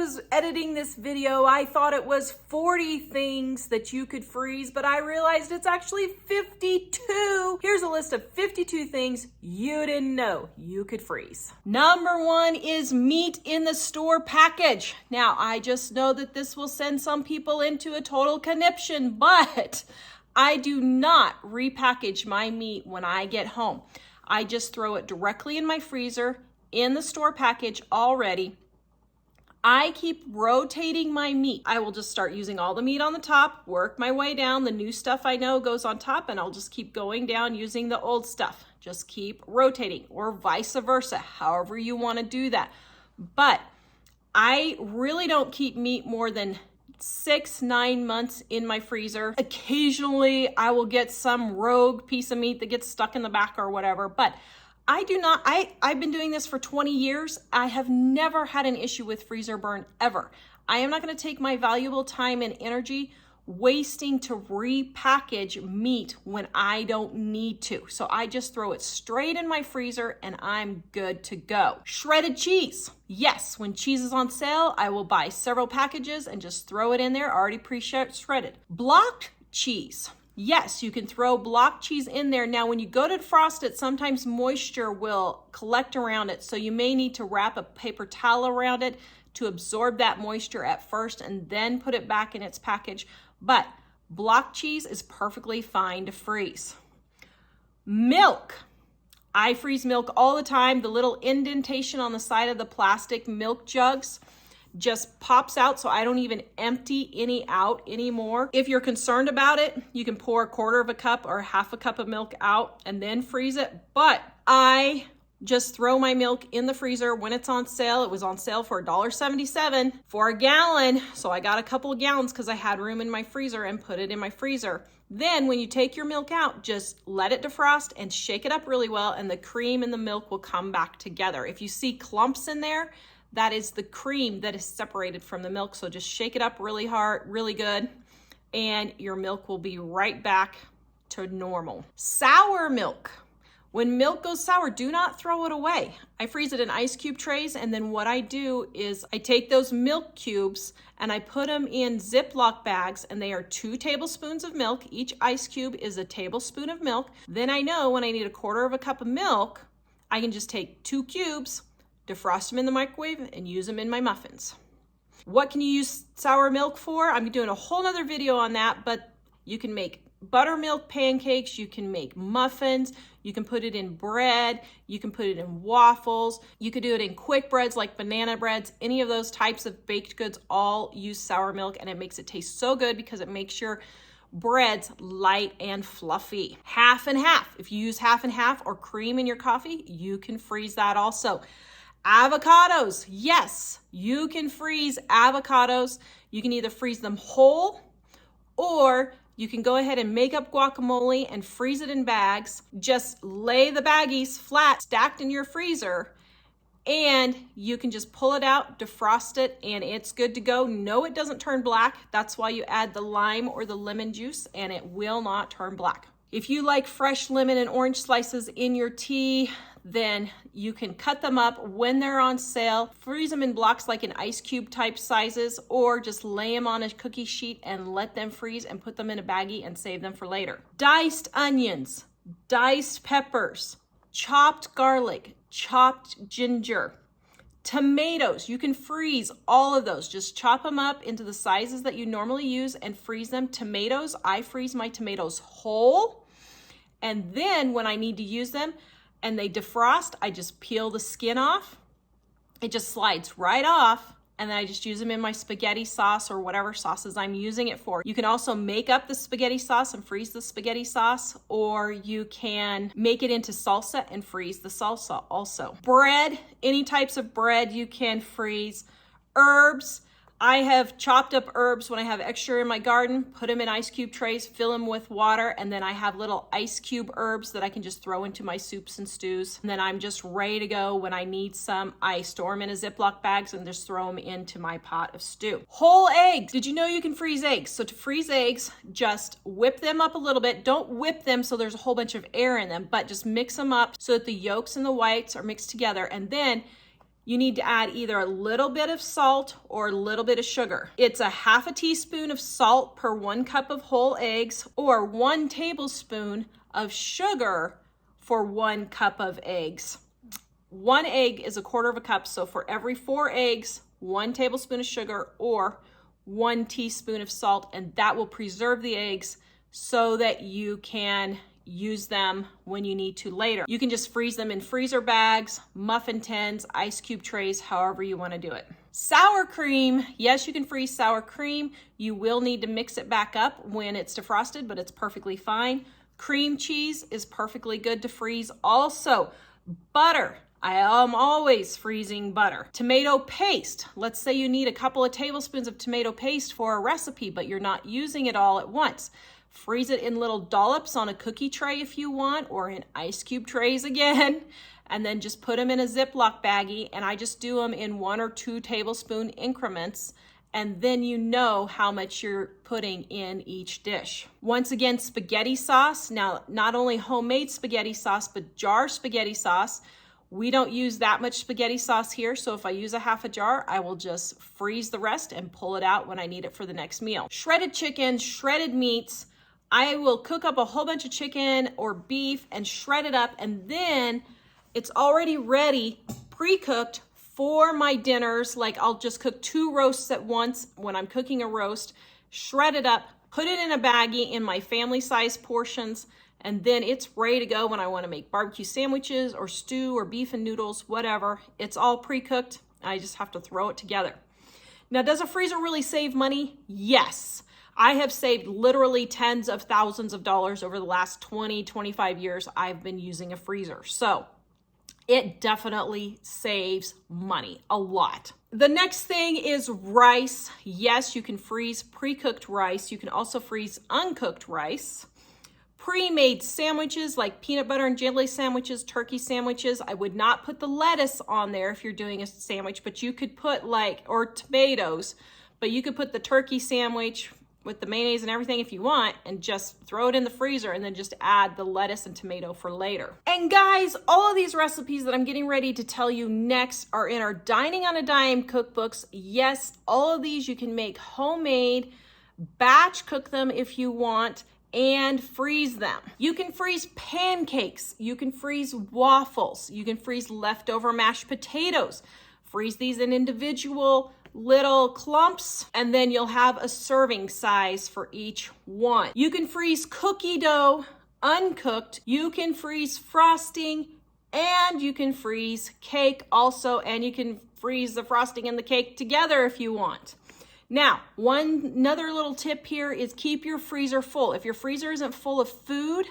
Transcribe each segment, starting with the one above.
was editing this video, I thought it was 40 things that you could freeze, but I realized it's actually 52. Here's a list of 52 things you didn't know you could freeze. Number one is meat in the store package. Now, I just know that this will send some people into a total conniption, but I do not repackage my meat when I get home. I just throw it directly in my freezer in the store package already. I keep rotating my meat. I will just start using all the meat on the top, work my way down. The new stuff I know goes on top, and I'll just keep going down using the old stuff. Just keep rotating, or vice versa, however you want to do that. But I really don't keep meat more than 6-9 months in my freezer. Occasionally I will get some rogue piece of meat that gets stuck in the back or whatever, but I've been doing this for 20 years. I have never had an issue with freezer burn ever. I am not going to take my valuable time and energy wasting to repackage meat when I don't need to. So I just throw it straight in my freezer and I'm good to go. Shredded cheese. Yes, when cheese is on sale, I will buy several packages and just throw it in there already pre-shredded. Blocked cheese. Yes, you can throw block cheese in there. Now, when you go to defrost it, sometimes moisture will collect around it. So you may need to wrap a paper towel around it to absorb that moisture at first and then put it back in its package. But block cheese is perfectly fine to freeze. Milk. I freeze milk all the time. The little indentation on the side of the plastic milk jugs just pops out, so I don't even empty any out anymore. If you're concerned about it, you can pour 1/4 cup or 1/2 cup of milk out and then freeze it. But I just throw my milk in the freezer when it's on sale. It was on sale for $1.77 for a gallon. So I got a couple of gallons because I had room in my freezer and put it in my freezer. Then when you take your milk out, just let it defrost and shake it up really well, and the cream and the milk will come back together. If you see clumps in there, that is the cream that is separated from the milk. So just shake it up really hard, really good, and your milk will be right back to normal. Sour milk. When milk goes sour, do not throw it away. I freeze it in ice cube trays, and then what I do is I take those milk cubes and I put them in Ziploc bags, and they are 2 tablespoons of milk. Each ice cube is a tablespoon of milk. Then I know when I need 1/4 cup of milk, I can just take 2 cubes, defrost them in the microwave, and use them in my muffins. What can you use sour milk for? I'm doing a whole nother video on that, but you can make buttermilk pancakes, you can make muffins, you can put it in bread, you can put it in waffles, you could do it in quick breads like banana breads. Any of those types of baked goods all use sour milk, and it makes it taste so good because it makes your breads light and fluffy. Half and half. If you use half and half or cream in your coffee, you can freeze that also. Avocados. Yes, you can freeze avocados. You can either freeze them whole, or you can go ahead and make up guacamole and freeze it in bags. Just lay the baggies flat, stacked in your freezer, and you can just pull it out, defrost it, and it's good to go. No, it doesn't turn black. That's why you add the lime or the lemon juice, and it will not turn black. If you like fresh lemon and orange slices in your tea, then you can cut them up when they're on sale, freeze them in blocks like in ice cube type sizes, or just lay them on a cookie sheet and let them freeze and put them in a baggie and save them for later. Diced onions, diced peppers, chopped garlic, chopped ginger, tomatoes. You can freeze all of those. Just chop them up into the sizes that you normally use and freeze them. Tomatoes, I freeze my tomatoes whole, and then when I need to use them and they defrost, I just peel the skin off. It just slides right off, and then I just use them in my spaghetti sauce or whatever sauces I'm using it for. You can also make up the spaghetti sauce and freeze the spaghetti sauce, or you can make it into salsa and freeze the salsa also. Bread, any types of bread you can freeze. Herbs, I have chopped up herbs when I have extra in my garden, put them in ice cube trays, fill them with water, and then I have little ice cube herbs that I can just throw into my soups and stews. And then I'm just ready to go when I need some. I store them in a Ziploc bags and just throw them into my pot of stew. Whole eggs. Did you know you can freeze eggs? So to freeze eggs, just whip them up a little bit. Don't whip them so there's a whole bunch of air in them, but just mix them up so that the yolks and the whites are mixed together. And then you need to add either a little bit of salt or a little bit of sugar. It's a half a teaspoon of salt per 1 cup of whole eggs, or 1 tablespoon of sugar for 1 cup of eggs. 1 egg is 1/4 cup, so for every 4 eggs, 1 tablespoon of sugar or 1 teaspoon of salt, and that will preserve the eggs so that you can use them when you need to later. You can just freeze them in freezer bags, muffin tins, ice cube trays, however you want to do it. Sour cream, yes, you can freeze sour cream. You will need to mix it back up when it's defrosted, but it's perfectly fine. Cream cheese is perfectly good to freeze. Also, butter. I am always freezing butter. Tomato paste. Let's say you need a couple of tablespoons of tomato paste for a recipe, but you're not using it all at once. Freeze it in little dollops on a cookie tray if you want, or in ice cube trays again, and then just put them in a Ziploc baggie, and I just do them in 1 or 2 tablespoon increments, and then you know how much you're putting in each dish. Once again, spaghetti sauce. Now, not only homemade spaghetti sauce, but jar spaghetti sauce. We don't use that much spaghetti sauce here, so if I use a half a jar, I will just freeze the rest and pull it out when I need it for the next meal. Shredded chicken, shredded meats. I will cook up a whole bunch of chicken or beef and shred it up, and then it's already ready, pre-cooked for my dinners. Like, I'll just cook 2 roasts at once when I'm cooking a roast, shred it up, put it in a baggie in my family size portions, and then it's ready to go when I want to make barbecue sandwiches or stew or beef and noodles, whatever. It's all pre-cooked. I just have to throw it together. Now, does a freezer really save money? Yes. I have saved literally tens of thousands of dollars over the last 20, 25 years I've been using a freezer. So it definitely saves money, a lot. The next thing is rice. Yes, you can freeze pre-cooked rice. You can also freeze uncooked rice. Pre-made sandwiches like peanut butter and jelly sandwiches, turkey sandwiches. I would not put the lettuce on there if you're doing a sandwich, but you could put or tomatoes, but you could put the turkey sandwich with the mayonnaise and everything if you want, and just throw it in the freezer and then just add the lettuce and tomato for later. And guys, all of these recipes that I'm getting ready to tell you next are in our Dining on a Dime cookbooks. Yes, all of these you can make homemade, batch cook them if you want, and freeze them. You can freeze pancakes, you can freeze waffles, you can freeze leftover mashed potatoes. Freeze these in individual little clumps, and then you'll have a serving size for each one. You can freeze cookie dough uncooked. You can freeze frosting, and you can freeze cake also, and you can freeze the frosting and the cake together if you want. Now, another little tip here is keep your freezer full. If your freezer isn't full of food,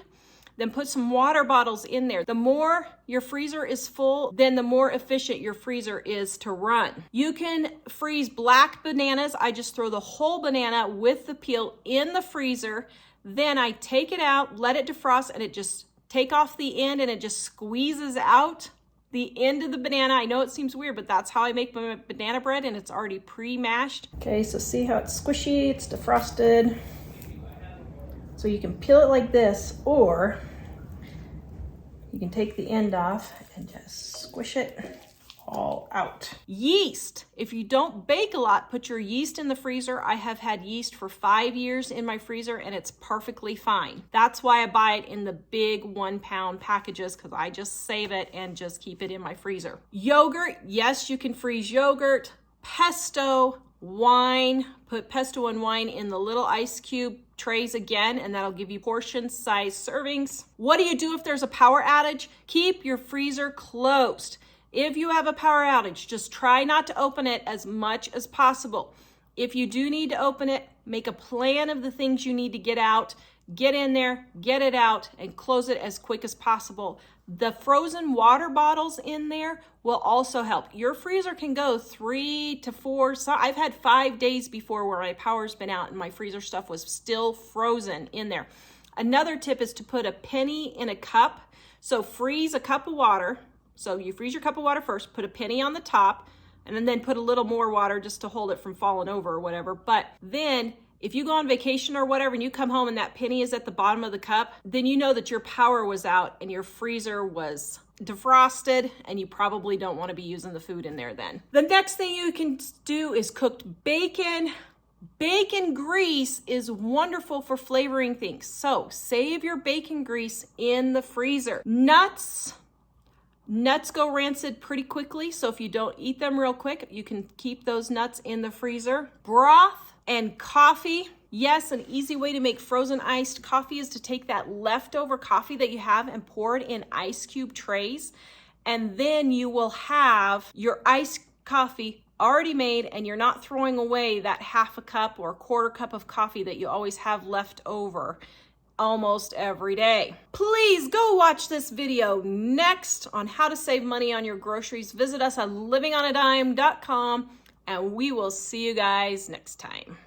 then put some water bottles in there. The more your freezer is full, then the more efficient your freezer is to run. You can freeze black bananas. I just throw the whole banana with the peel in the freezer. Then I take it out, let it defrost, and it just take off the end, and it just squeezes out the end of the banana. I know it seems weird, but that's how I make my banana bread, and it's already pre-mashed. Okay, so see how it's squishy, it's defrosted. So you can peel it like this, or you can take the end off and just squish it all out. Yeast. If you don't bake a lot, put your yeast in the freezer. I have had yeast for 5 years in my freezer, and it's perfectly fine. That's why I buy it in the big 1-pound packages, because I just save it and just keep it in my freezer. Yogurt. Yes, you can freeze yogurt. Pesto, wine. Put pesto and wine in the little ice cube trays again, and that'll give you portion size servings. What do you do if there's a power outage? Keep your freezer closed. If you have a power outage, just try not to open it as much as possible. If you do need to open it, make a plan of the things you need to get out, get in there, get it out, and close it as quick as possible. The frozen water bottles in there will also help. Your freezer can go 3 to 4. So I've had 5 days before where my power's been out and my freezer stuff was still frozen in there. Another tip is to put a penny in a cup. So freeze a cup of water. So you freeze your cup of water first, put a penny on the top, and then put a little more water just to hold it from falling over or whatever. But then if you go on vacation or whatever and you come home and that penny is at the bottom of the cup, then you know that your power was out and your freezer was defrosted, and you probably don't want to be using the food in there then. The next thing you can do is cooked bacon. Bacon grease is wonderful for flavoring things. So save your bacon grease in the freezer. Nuts go rancid pretty quickly. So if you don't eat them real quick, you can keep those nuts in the freezer. Broth and coffee. Yes, an easy way to make frozen iced coffee is to take that leftover coffee that you have and pour it in ice cube trays. And then you will have your iced coffee already made, and you're not throwing away that half a cup or a quarter cup of coffee that you always have left over almost every day. Please go watch this video next on how to save money on your groceries. Visit us on livingonadime.com, and we will see you guys next time.